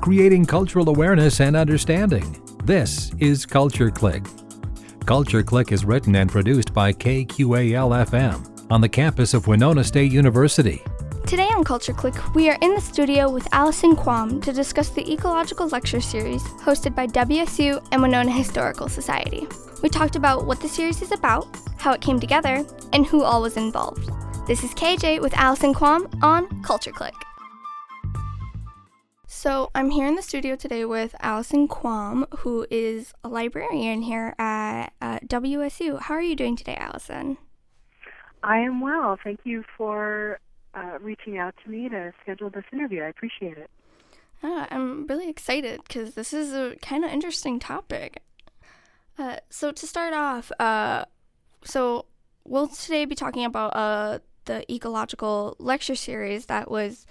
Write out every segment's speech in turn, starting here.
creating cultural awareness and understanding. This is Culture Clique. Culture Clique is written and produced by KQAL FM on the campus of Winona State University. Today on Culture Clique, we are in the studio with Allison Quam to discuss the Ecological Lecture Series hosted by WSU and Winona Historical Society. We talked about what the series is about, how it came together, and who all was involved. This is KJ with Allison Quam on Culture Clique. So I'm here in the studio today with Allison Quam, who is a librarian here at WSU. How are you doing today, Allison? I am well. Thank you for reaching out to me to schedule this interview. I appreciate it. I'm really excited because this is a kind of interesting topic. So to start off, so we'll today be talking about the Ecological Lecture Series that was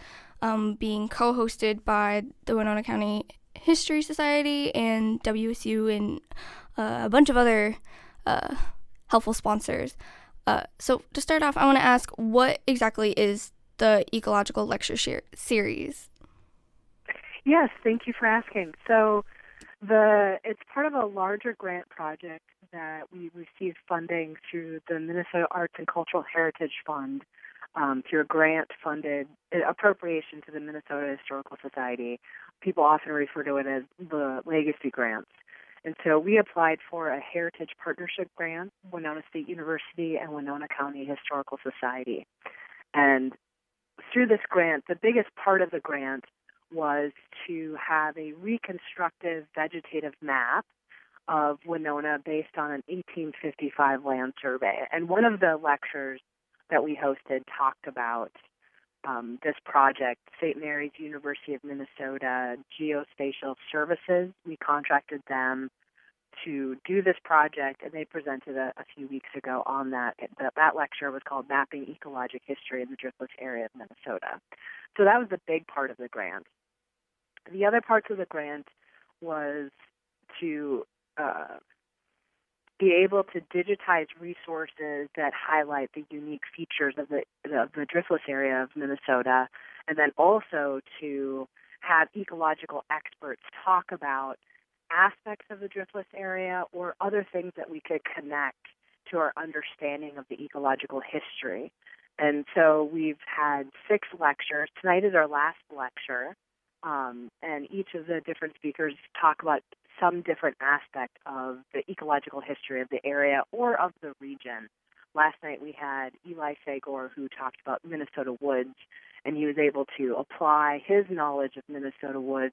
being co-hosted by the Winona County History Society and WSU and a bunch of other helpful sponsors. So to start off, I want to ask, what exactly is the Ecological Lecture Series? Yes, thank you for asking. So it's part of a larger grant project that we received funding through the Minnesota Arts and Cultural Heritage Fund, through a grant-funded appropriation to the Minnesota Historical Society. People often refer to it as the legacy grants. And so we applied for a Heritage Partnership Grant, Winona State University and Winona County Historical Society. And through this grant, the biggest part of the grant was to have a reconstructive vegetative map of Winona based on an 1855 land survey. And one of the lectures that we hosted talked about this project. St. Mary's University of Minnesota Geospatial Services, we contracted them to do this project, and they presented a few weeks ago on that. That lecture was called Mapping Ecologic History in the Driftless Area of Minnesota. So that was the big part of the grant. The other parts of the grant was to be able to digitize resources that highlight the unique features of the driftless area of Minnesota, and then also to have ecological experts talk about aspects of the driftless area or other things that we could connect to our understanding of the ecological history. And so we've had 6 lectures. Tonight is our last lecture, and each of the different speakers talk about some different aspect of the ecological history of the area or of the region. Last night we had Eli Sagor, who talked about Minnesota woods, and he was able to apply his knowledge of Minnesota woods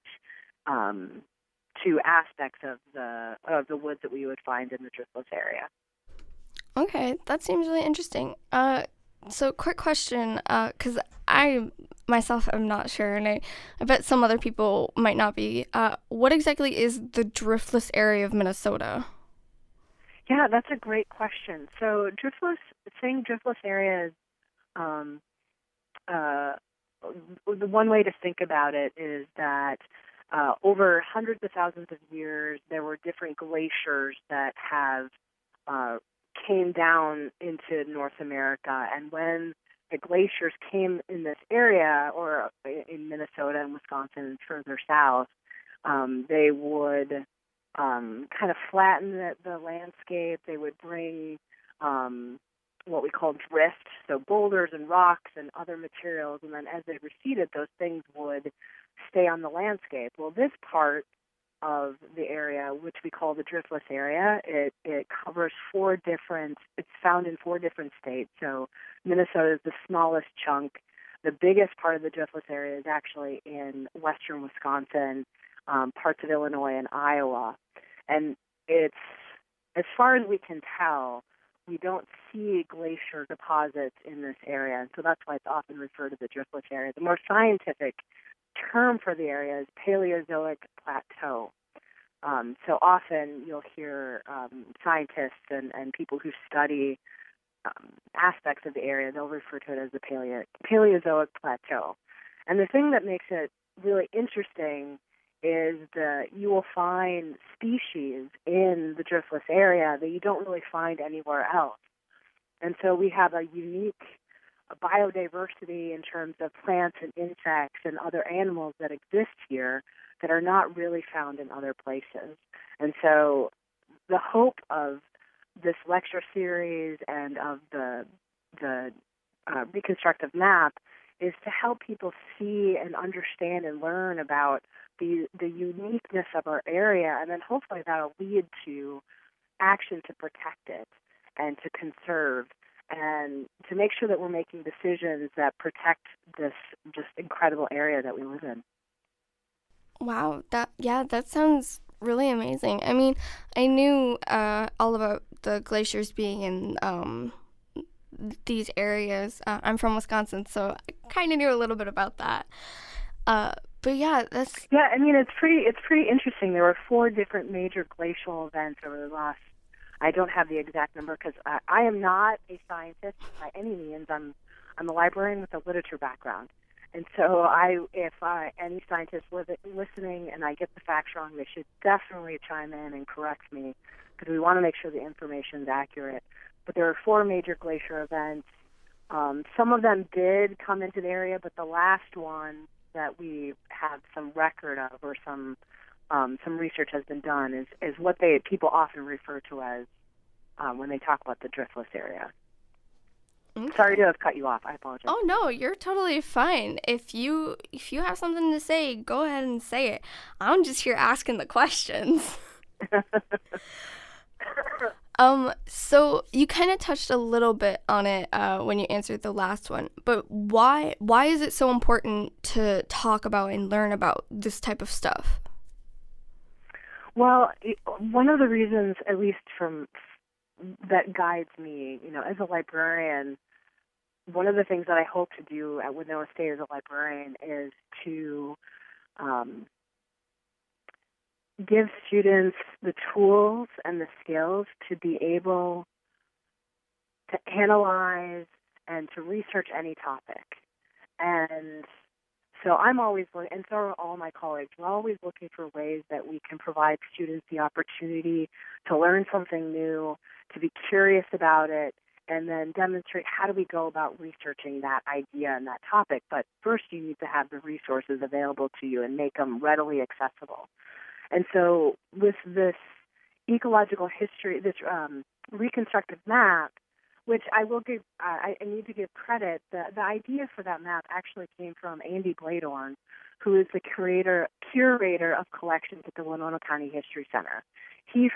to aspects of the woods that we would find in the driftless area. Okay, that seems really interesting. So quick question, because I myself am not sure, and I bet some other people might not be. What exactly is the driftless area of Minnesota? Yeah, that's a great question. So saying driftless area is, the one way to think about it is that over hundreds of thousands of years, there were different glaciers that have came down into North America, and when the glaciers came in this area, or in Minnesota and Wisconsin and further south, they would kind of flatten the landscape. They would bring what we call drift, so boulders and rocks and other materials, and then as they receded, those things would stay on the landscape. Well, this part of the area, which we call the driftless area, it covers it's found in 4 different states. So Minnesota is the smallest chunk. The biggest part of the driftless area is actually in western Wisconsin, parts of Illinois and Iowa. And it's, as far as we can tell, we don't see glacier deposits in this area. And so that's why it's often referred to the driftless area. The more scientific term for the area is Paleozoic plateau. So often you'll hear scientists and people who study aspects of the area, they'll refer to it as the Paleozoic plateau. And the thing that makes it really interesting is that you will find species in the driftless area that you don't really find anywhere else. And so we have a unique biodiversity in terms of plants and insects and other animals that exist here that are not really found in other places. And so the hope of this lecture series and of the reconstructive map is to help people see and understand and learn about the uniqueness of our area, and then hopefully that'll lead to action to protect it and to conserve and to make sure that we're making decisions that protect this just incredible area that we live in. Wow, that sounds really amazing. I mean, I knew all about the glaciers being in these areas. I'm from Wisconsin, so I kind of knew a little bit about that. But yeah, that's... Yeah, I mean, it's pretty interesting. There were 4 different major glacial events over the last... I don't have the exact number because I am not a scientist by any means. I'm a librarian with a literature background. And so if any scientists listening and I get the facts wrong, they should definitely chime in and correct me because we want to make sure the information is accurate. But there are 4 major glacier events. Some of them did come into the area, but the last one that we have some record of or some research has been done is what people often refer to as when they talk about the driftless area. Okay. Sorry to have cut you off. I apologize. Oh no, you're totally fine. If you have something to say, go ahead and say it. I'm just here asking the questions. So you kind of touched a little bit on it when you answered the last one, but why is it so important to talk about and learn about this type of stuff? Well, one of the reasons, at least that guides me, as a librarian, one of the things that I hope to do at Winona State as a librarian is to give students the tools and the skills to be able to analyze and to research any topic. And so I'm always looking, and so are all my colleagues, we're always looking for ways that we can provide students the opportunity to learn something new, to be curious about it, and then demonstrate how do we go about researching that idea and that topic. But first you need to have the resources available to you and make them readily accessible. And so with this ecological history, this reconstructive map, which I need to give credit, the idea for that map actually came from Andy Bladorn, who is the curator of collections at the Winona County History Center. He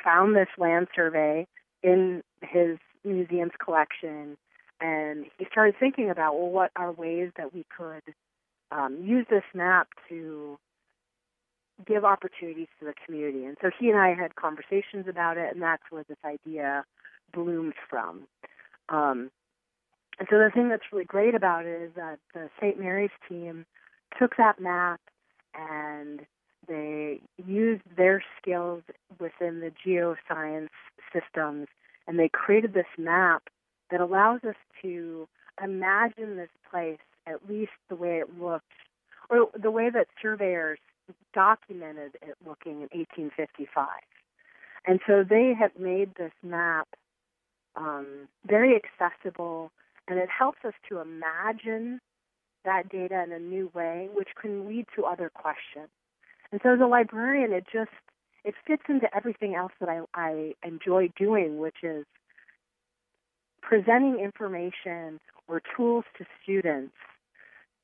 found this land survey in his museum's collection, and he started thinking about, well, what are ways that we could use this map to give opportunities to the community. And so he and I had conversations about it, and that's where this idea bloomed from. And so the thing that's really great about it is that the St. Mary's team took that map and they used their skills within the geoscience systems, and they created this map that allows us to imagine this place at least the way it looked, or the way that surveyors documented it looking in 1855. And so they have made this map very accessible, and it helps us to imagine that data in a new way, which can lead to other questions. And so as a librarian, it fits into everything else that I enjoy doing, which is presenting information or tools to students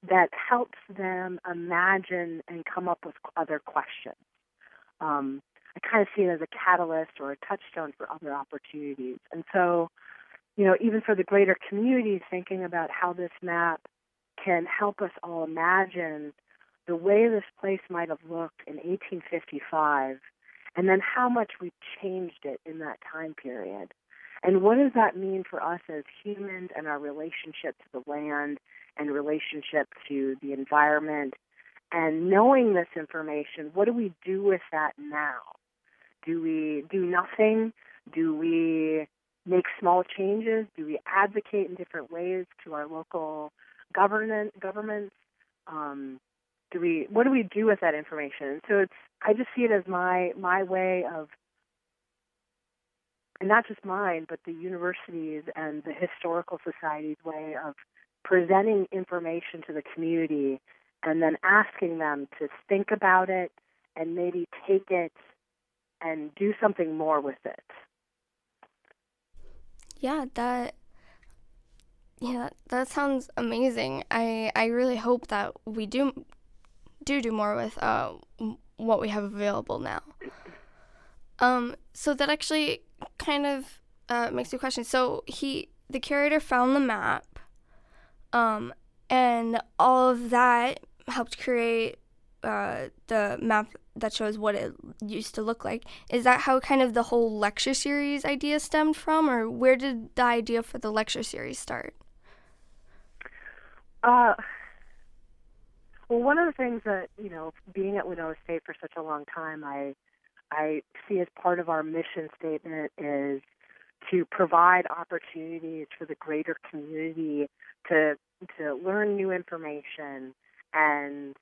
that helps them imagine and come up with other questions. I kind of see it as a catalyst or a touchstone for other opportunities. And so, even for the greater community, thinking about how this map can help us all imagine the way this place might have looked in 1855, and then how much we've changed it in that time period. And what does that mean for us as humans and our relationship to the land and relationship to the environment? And knowing this information, what do we do with that now? Do we do nothing? Do we make small changes? Do we advocate in different ways to our local governments? What do we do with that information? So I just see it as my way of, and not just mine, but the universities and the historical society's way of presenting information to the community and then asking them to think about it and maybe take it and do something more with it. Yeah, that sounds amazing. I really hope that we do more with what we have available now. So that actually kind of makes me question. So the curator found the map, and all of that helped create the map that shows what it used to look like. Is that how kind of the whole lecture series idea stemmed from, or where did the idea for the lecture series start? Well, one of the things that, being at Winona State for such a long time, I see as part of our mission statement is to provide opportunities for the greater community to learn new information and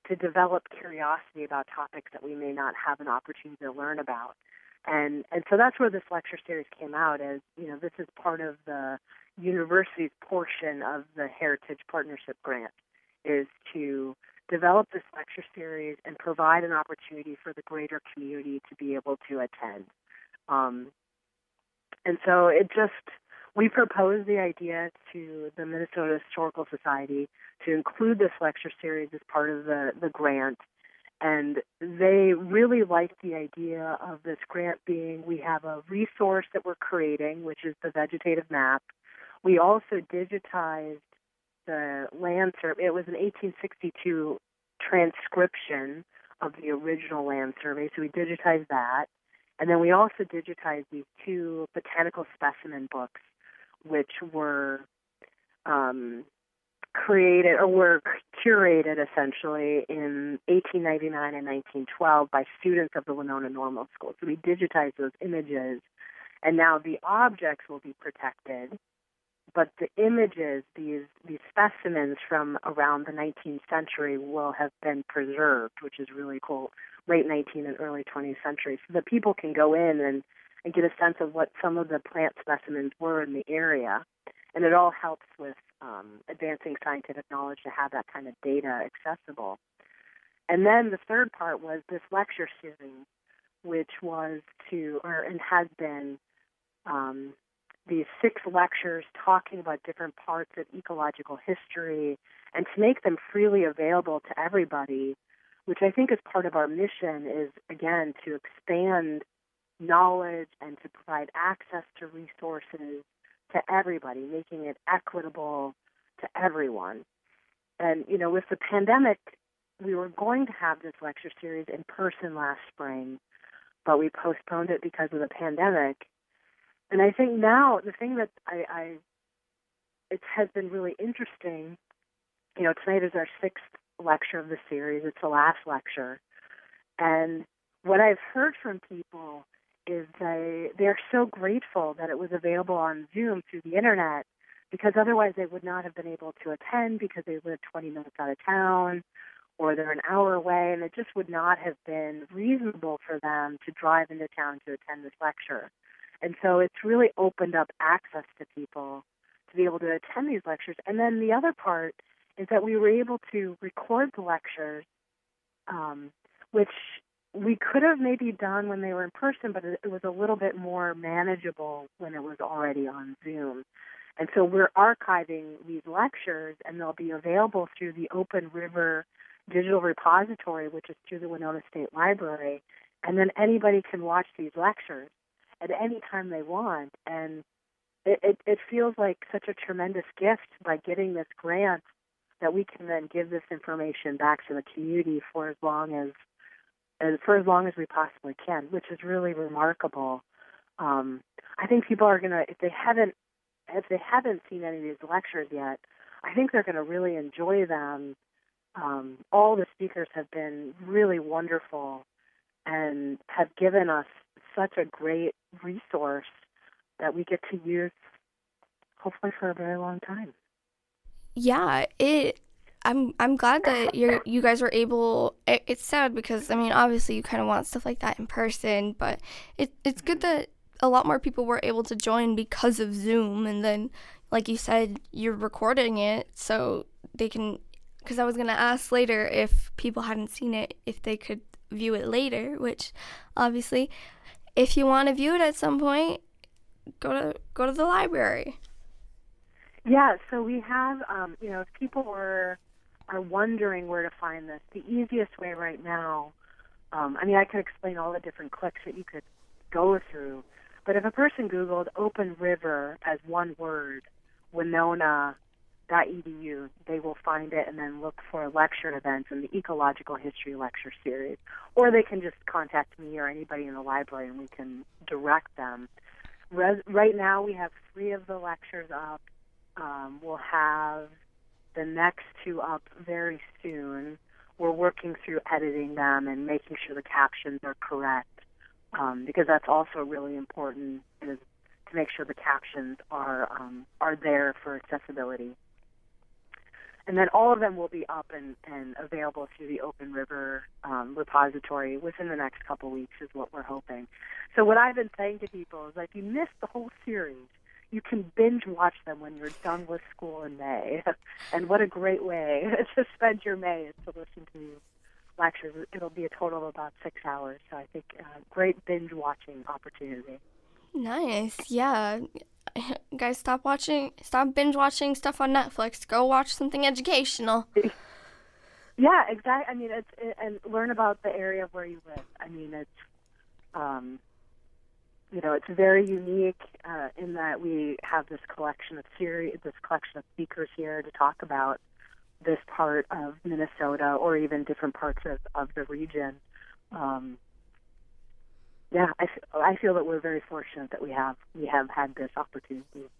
to develop curiosity about topics that we may not have an opportunity to learn about. And so that's where this lecture series came out as, this is part of the university's portion of the Heritage Partnership Grant, is to develop this lecture series and provide an opportunity for the greater community to be able to attend. And so we proposed the idea to the Minnesota Historical Society to include this lecture series as part of the grant. And they really liked the idea of this grant being, we have a resource that we're creating, which is the vegetative map. We also digitized the land survey. It was an 1862 transcription of the original land survey, so we digitized that. And then we also digitized these 2 botanical specimen books, which were created or were curated essentially in 1899 and 1912 by students of the Winona Normal School. So we digitized those images, and now the objects will be protected, but the images, these specimens from around the 19th century will have been preserved, which is really cool, late 19th and early 20th century, so that people can go in and get a sense of what some of the plant specimens were in the area. And it all helps with advancing scientific knowledge to have that kind of data accessible. And then the third part was this lecture series, which was and has been these 6 lectures talking about different parts of ecological history, and to make them freely available to everybody, which I think is part of our mission, is, again, to expand knowledge and to provide access to resources to everybody, making it equitable to everyone. And, with the pandemic, we were going to have this lecture series in person last spring, but we postponed it because of the pandemic. And I think now the thing that it has been really interesting, tonight is our 6th lecture of the series. It's the last lecture. And what I've heard from people is they're so grateful that it was available on Zoom through the internet, because otherwise they would not have been able to attend because they live 20 minutes out of town or they're an hour away, and it just would not have been reasonable for them to drive into town to attend this lecture. And so it's really opened up access to people to be able to attend these lectures. And then the other part is that we were able to record the lectures, which we could have maybe done when they were in person, but it was a little bit more manageable when it was already on Zoom. And so we're archiving these lectures, and they'll be available through the Open River Digital Repository, which is through the Winona State Library. And then anybody can watch these lectures at any time they want. And it feels like such a tremendous gift by getting this grant that we can then give this information back to the community for as long as we possibly can, which is really remarkable. I think people are gonna, if they haven't seen any of these lectures yet, I think they're gonna really enjoy them. All the speakers have been really wonderful and have given us such a great resource that we get to use hopefully for a very long time. Yeah, I'm glad that you guys were able. It's sad because, I mean, obviously you kind of want stuff like that in person, but it's good that a lot more people were able to join because of Zoom. And then, like you said, you're recording it, so they can, because I was going to ask later if people hadn't seen it, if they could view it later, which obviously, if you want to view it at some point, go to the library. Yeah, so we have, if people are wondering where to find this, the easiest way right now, I could explain all the different clicks that you could go through, but if a person Googled Open River as one word, Winona.edu, they will find it and then look for lecture events in the Ecological History Lecture Series. Or they can just contact me or anybody in the library and we can direct them. Right now we have 3 of the lectures up. We'll have the next 2 up very soon. We're working through editing them and making sure the captions are correct, because that's also really important, is to make sure the captions are there for accessibility. And then all of them will be up and available through the Open River repository within the next couple weeks is what we're hoping. So what I've been saying to people is, if you missed the whole series, you can binge watch them when you're done with school in May. And what a great way to spend your May is to listen to lectures. It'll be a total of about 6 hours. So I think great binge watching opportunity. Nice. Yeah. Guys, stop binge watching stuff on Netflix. Go watch something educational. Yeah, exactly. And learn about the area where you live. It's very unique in that we have this collection of speakers here to talk about this part of Minnesota or even different parts of the region. I feel that we're very fortunate that we have had this opportunity.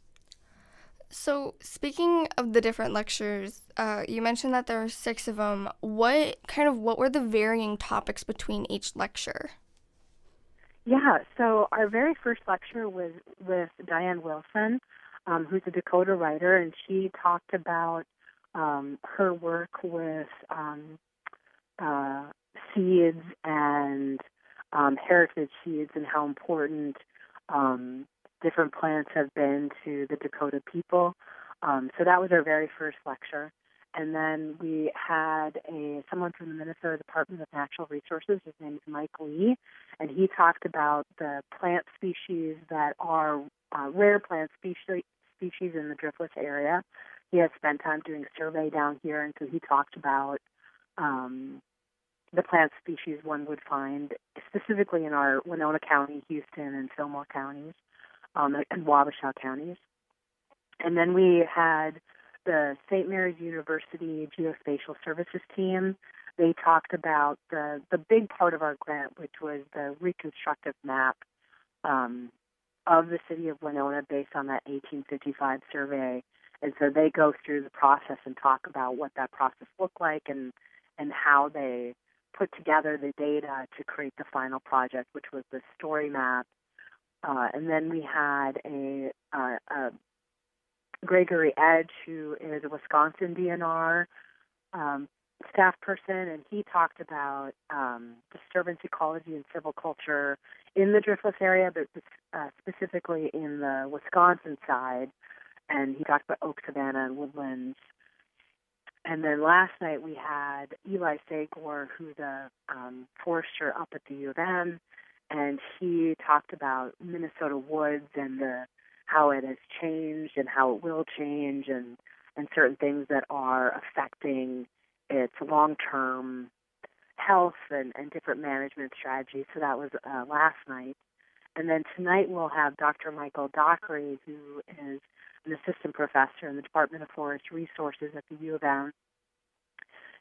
So, speaking of the different lectures, you mentioned that there are 6 of them. What were the varying topics between each lecture? Yeah, so our very first lecture was with Diane Wilson, who's a Dakota writer, and she talked about her work with seeds and heritage seeds and how important different plants have been to the Dakota people. So that was our very first lecture. And then we had someone from the Minnesota Department of Natural Resources. His name is Mike Lee, and he talked about the plant species that are rare plant species in the driftless area. He had spent time doing a survey down here, and so he talked about the plant species one would find specifically in our Winona County, Houston, and Fillmore counties, and Wabasha counties. And then we had the St. Mary's University Geospatial Services team. They talked about the big part of our grant, which was the reconstructive map of the city of Winona based on that 1855 survey. And so they go through the process and talk about what that process looked like and how they put together the data to create the final project, which was the story map. And then we had a Gregory Edge, who is a Wisconsin DNR staff person, and he talked about disturbance ecology and civil culture in the driftless area, but specifically in the Wisconsin side. And he talked about oak savanna and woodlands. And then last night we had Eli Sagor, who's a forester up at the U of M, and he talked about Minnesota woods and how it has changed and how it will change and certain things that are affecting its long-term health and different management strategies. So that was last night. And then tonight we'll have Dr. Michael Dockery, who is an assistant professor in the Department of Forest Resources at the U of M.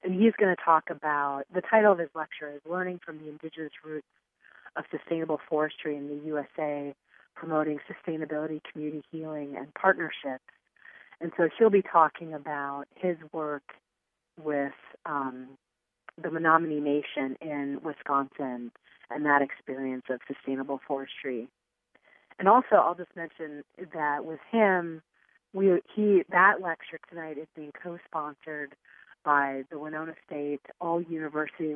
And he's going to talk about, the title of his lecture is Learning from the Indigenous Roots of Sustainable Forestry in the USA, Promoting Sustainability, Community Healing, and Partnerships. And so he'll be talking about his work with the Menominee Nation in Wisconsin and that experience of sustainable forestry. And also, I'll just mention that with him, that lecture tonight is being co-sponsored by the Winona State All-University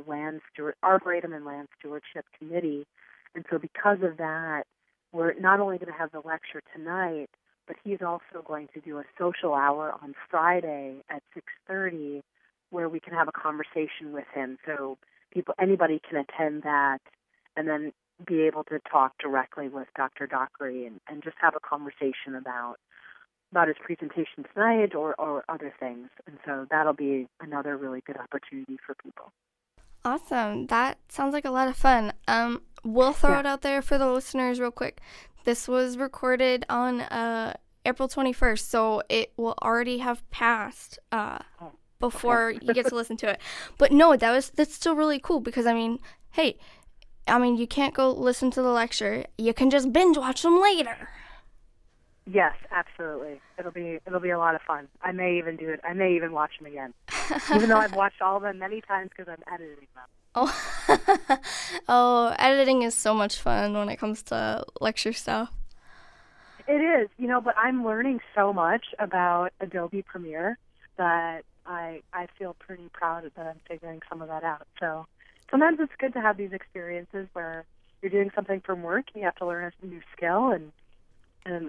Arboretum and Land Stewardship Committee. And so because of that, we're not only going to have the lecture tonight, but he's also going to do a social hour on Friday at 6:30 where we can have a conversation with him. So anybody can attend that and then be able to talk directly with Dr. Dockery and just have a conversation about his presentation tonight or other things. And so that'll be another really good opportunity for people. Awesome. That sounds like a lot of fun. We'll throw it out there for the listeners real quick. This was recorded on April 21st, so it will already have passed before you get to listen to it. But no, that's still really cool because, you can't go listen to the lecture. You can just binge watch them later. Yes, absolutely. It'll be a lot of fun. I may even do it. I may even watch them again, even though I've watched all of them many times because I'm editing them. Oh, editing is so much fun when it comes to lecture stuff. It is, but I'm learning so much about Adobe Premiere that I feel pretty proud that I'm figuring some of that out. So sometimes it's good to have these experiences where you're doing something from work and you have to learn a new skill, and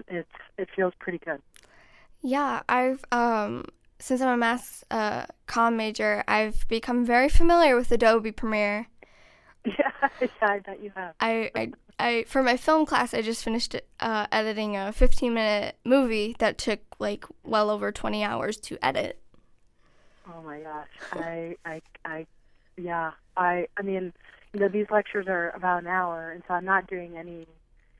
it feels pretty good. Yeah, I've since I'm a mass comm major, I've become very familiar with Adobe Premiere. Yeah, I bet you have. I for my film class, I just finished editing a 15-minute movie that took well over 20 hours to edit. Oh my gosh, I mean, these lectures are about an hour, and so I'm not doing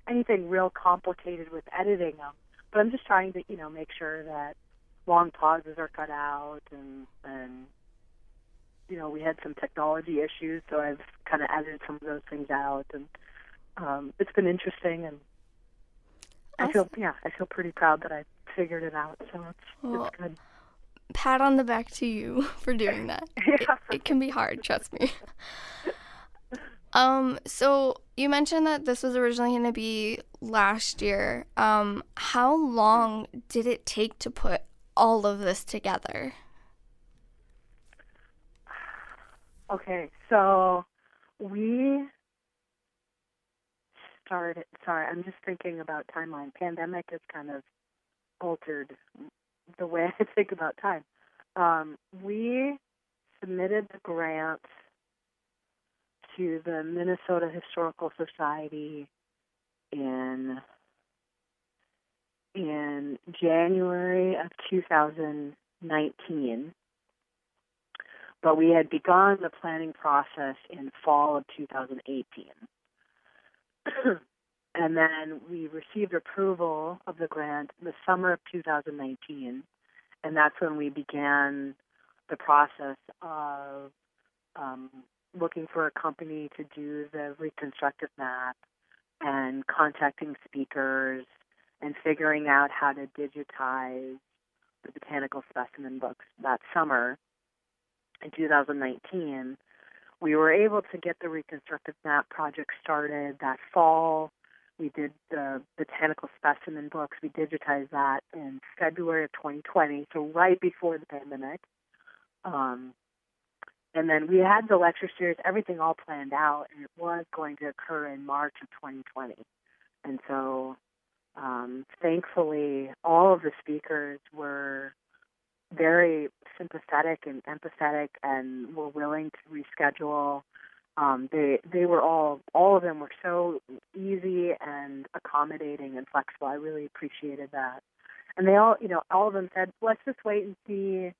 anything real complicated with editing them, but I'm just trying to, make sure that long pauses are cut out, and we had some technology issues, so I've kind of edited some of those things out, and it's been interesting, and awesome. I feel pretty proud that I figured it out, so it's good. Pat on the back to you for doing that. Yeah. It can be hard, trust me. So you mentioned that this was originally going to be last year. How long did it take to put all of this together? Okay, so we started, sorry, I'm just thinking about timeline. Pandemic has kind of altered the way I think about time. We submitted the grant to the Minnesota Historical Society in January of 2019, but we had begun the planning process in fall of 2018. And then we received approval of the grant in the summer of 2019, and that's when we began the process of looking for a company to do the reconstructive map and contacting speakers and figuring out how to digitize the botanical specimen books. That summer in 2019, we were able to get the reconstructive map project started. That fall, we did the botanical specimen books. We digitized that in February of 2020, so right before the pandemic. And then we had the lecture series, everything all planned out, and it was going to occur in March of 2020. And so, thankfully, all of the speakers were very sympathetic and empathetic and were willing to reschedule. They were all of them were so easy and accommodating and flexible. I really appreciated that. And they all of them said, let's just wait and see,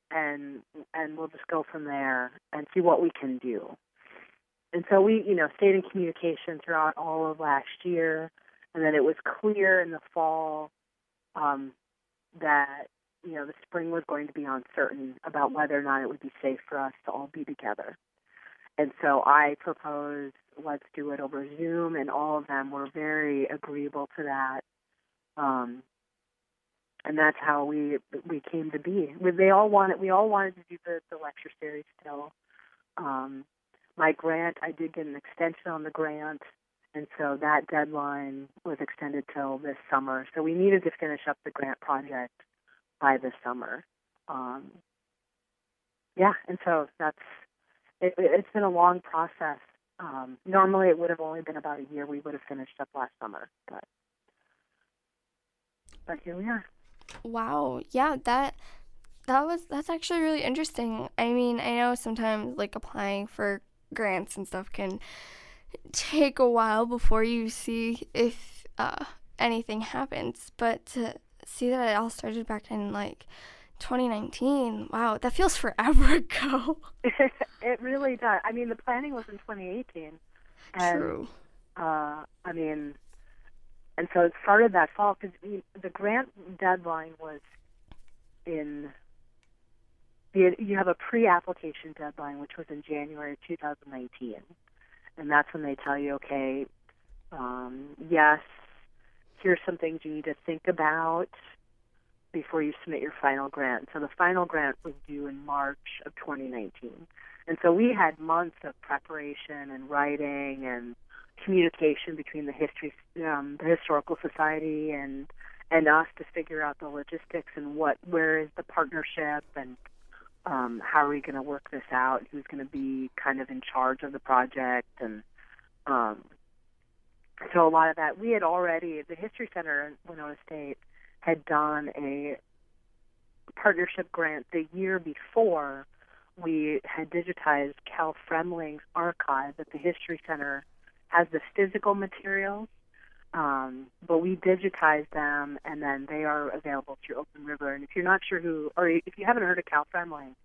and we'll just go from there and see what we can do. And so we, stayed in communication throughout all of last year, and then it was clear in the fall that, the spring was going to be uncertain about whether or not it would be safe for us to all be together. And so I proposed, let's do it over Zoom, and all of them were very agreeable to that. And that's how we came to be. We all wanted to do the lecture series still. My grant, I did get an extension on the grant, and so that deadline was extended till this summer. So we needed to finish up the grant project by this summer. And so it's been a long process. Normally it would have only been about a year. We would have finished up last summer, but. but here we are. Wow. Yeah, that's actually really interesting. I mean, I know sometimes like applying for grants and stuff can take a while before you see if anything happens, but to see that it all started back in like 2019, wow, that feels forever ago. It really does. I mean, the planning was in 2018. And, True. I mean, and so it started that fall because the grant deadline was you have a pre-application deadline, which was in January 2019. And that's when they tell you, okay, yes, here's some things you need to think about before you submit your final grant. So the final grant was due in March of 2019. And so we had months of preparation and writing and communication between the Historical Society and us to figure out the logistics and where is the partnership and how are we going to work this out, who's going to be kind of in charge of the project. And so a lot of that, we had already, the History Center at Winona State had done a partnership grant the year before. We had digitized Cal Fremling's archive at the History Center, has the physical materials, but we digitized them, and then they are available through Open River. And if you're not sure or if you haven't heard of Cal Fremling,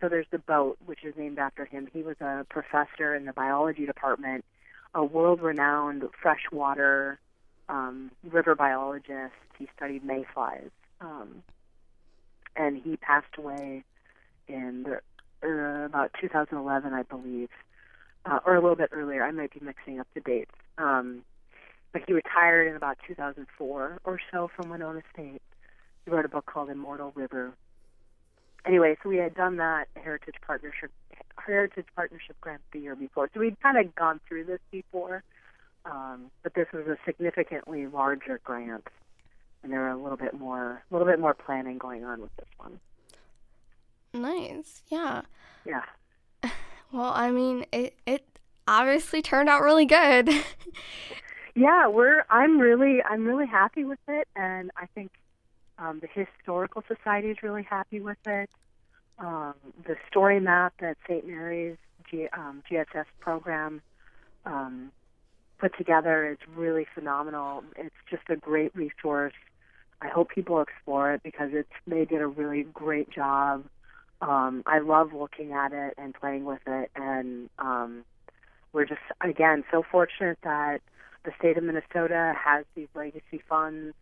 so there's the boat, which is named after him. He was a professor in the biology department, a world-renowned freshwater river biologist. He studied mayflies, and he passed away in about 2011, I believe, or a little bit earlier. I might be mixing up the dates. But he retired in about 2004 or so from Winona State. He wrote a book called Immortal River. Anyway, so we had done that Heritage Partnership grant the year before. So we'd kind of gone through this before, but this was a significantly larger grant, and there were a little bit more planning going on with this one. Nice. Yeah. Yeah. Well, I mean, it obviously turned out really good. Yeah, I'm really happy with it, and I think the Historical Society is really happy with it. The story map that St. Mary's GSS program put together is really phenomenal. It's just a great resource. I hope people explore it because they did a really great job. I love looking at it and playing with it, and we're just, again, so fortunate that the state of Minnesota has these legacy funds,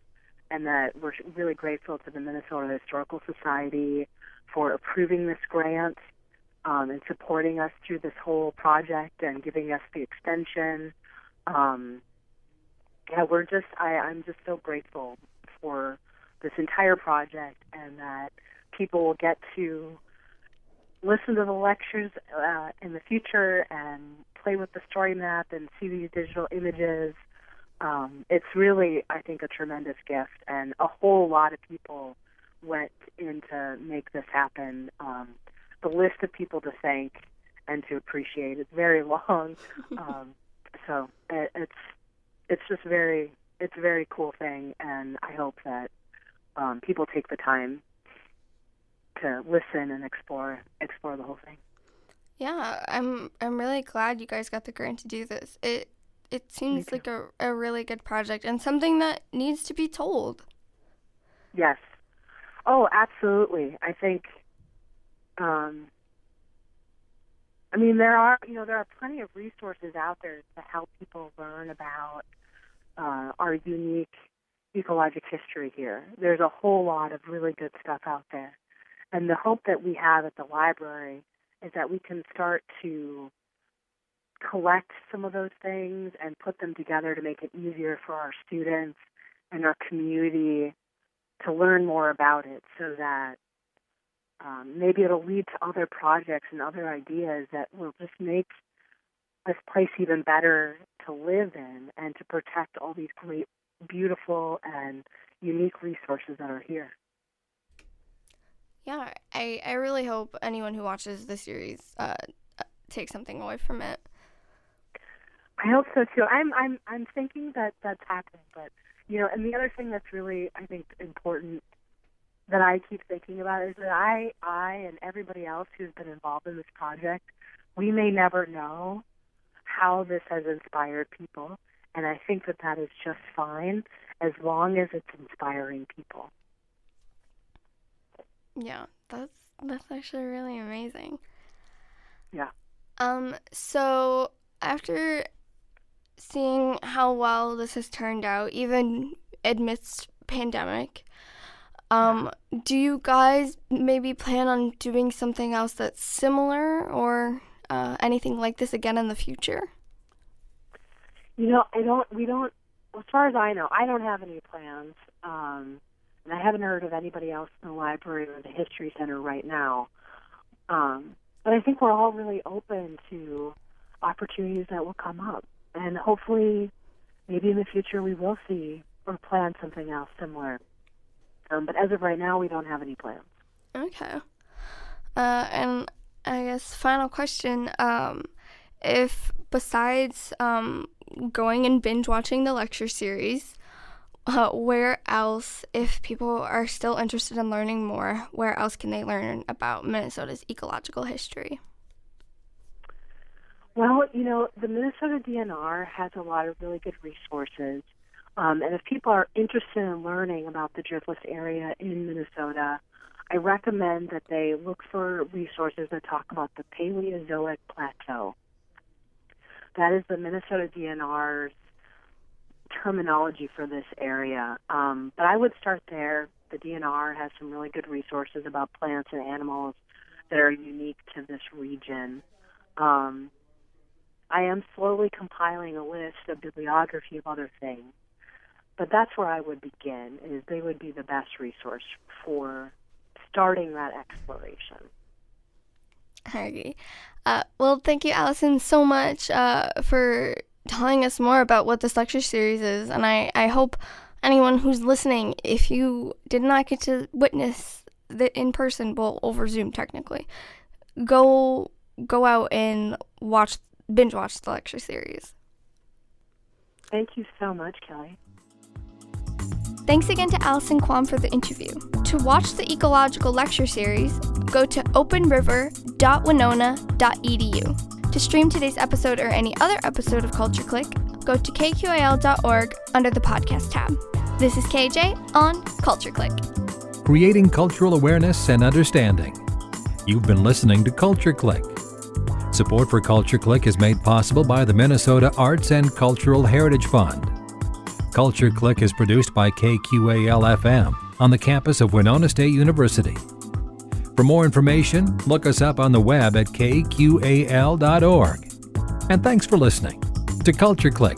and that we're really grateful to the Minnesota Historical Society for approving this grant and supporting us through this whole project and giving us the extension. I'm just so grateful for this entire project, and that people will get to listen to the lectures in the future and play with the story map and see these digital images. It's really, I think, a tremendous gift, and a whole lot of people went in to make this happen. The list of people to thank and to appreciate is very long. So it's just it's a very cool thing, and I hope that people take the time to listen and explore the whole thing. Yeah, I'm really glad you guys got the grant to do this. It seems like a really good project and something that needs to be told. Yes. Oh, absolutely. I think, there are plenty of resources out there to help people learn about our unique ecologic history here. There's a whole lot of really good stuff out there. And the hope that we have at the library is that we can start to collect some of those things and put them together to make it easier for our students and our community to learn more about it, so that maybe it'll lead to other projects and other ideas that will just make this place even better to live in and to protect all these great, beautiful, and unique resources that are here. Yeah, I really hope anyone who watches the series takes something away from it. I hope so too. I'm thinking that that's happening, but And the other thing that's really, I think, important that I keep thinking about is that I and everybody else who's been involved in this project, we may never know how this has inspired people, and I think that is just fine as long as it's inspiring people. Yeah, that's actually really amazing. Yeah. So after seeing how well this has turned out, even amidst pandemic, do you guys maybe plan on doing something else that's similar or anything like this again in the future? We don't, as far as I know, I don't have any plans. And I haven't heard of anybody else in the library or the History Center right now. But I think we're all really open to opportunities that will come up. And hopefully, maybe in the future, we will see or plan something else similar. But as of right now, we don't have any plans. Okay. And I guess final question, if besides going and binge watching the lecture series, where else, if people are still interested in learning more, where else can they learn about Minnesota's ecological history? Well, the Minnesota DNR has a lot of really good resources. And if people are interested in learning about the driftless area in Minnesota, I recommend that they look for resources that talk about the Paleozoic Plateau. That is the Minnesota DNR's terminology for this area. But I would start there. The DNR has some really good resources about plants and animals that are unique to this region. I am slowly compiling a list of bibliography of other things. But that's where I would begin, is they would be the best resource for starting that exploration. I agree. Well, thank you, Allison, so much for telling us more about what this lecture series is. And I hope anyone who's listening, if you did not get to witness it in person, well, over Zoom technically, go out and binge watch the lecture series. Thank you so much, Kelly. Thanks again to Allison Quam for the interview. To watch the Ecological Lecture Series, go to openriver.winona.edu. To stream today's episode or any other episode of Culture Clique, go to kqal.org under the podcast tab. This is KJ on Culture Clique. Creating cultural awareness and understanding. You've been listening to Culture Clique. Support for Culture Clique is made possible by the Minnesota Arts and Cultural Heritage Fund. Culture Clique is produced by KQAL-FM on the campus of Winona State University. For more information, look us up on the web at kqal.org. And thanks for listening to Culture Clique.